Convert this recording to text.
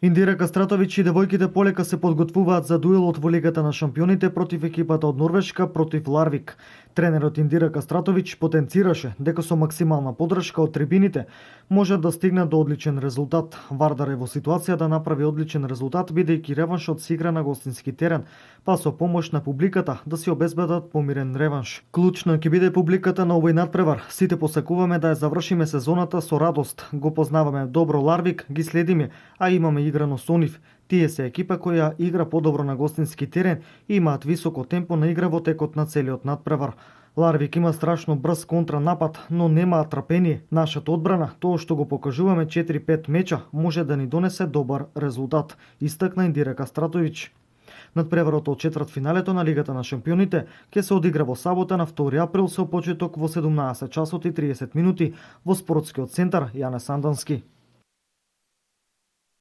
Индира Кастратовиќ и девојките полека се подготвуваат за дуелот во Лигата на шампионите против екипата од Норвешка против Ларвик. Тренерот Индира Кастратовиќ потенцираше дека со максимална поддршка од трибините можат да стигнат до одличен резултат. Вардар е во ситуација да направи одличен резултат бидејќи реваншот се игра на гостински терен, па со помош на публиката да си обезбедат помирен реванш. Клучно ќе биде публиката на овој надпревар. Сите посакуваме да ја завршиме сезоната со радост. Го познаваме добро Ларвик, ги следиме, а имаме играно со нив. Тие се екипа која игра подобро на гостински терен и имаат високо темпо на игра во текот на целиот надпревар. Ларвик има страшно брз контранапад, но немаат трпение. Нашата одбрана, тоа што го покажуваме 4-5 меча, може да ни донесе добар резултат, истакна Индира Кастратовиќ. Надпреварот од четвртфиналето на Лигата на шампионите ќе се одигра во сабота на 2 април со почеток во 17 часот и 30 минути во спортскиот центар Јане Сандански.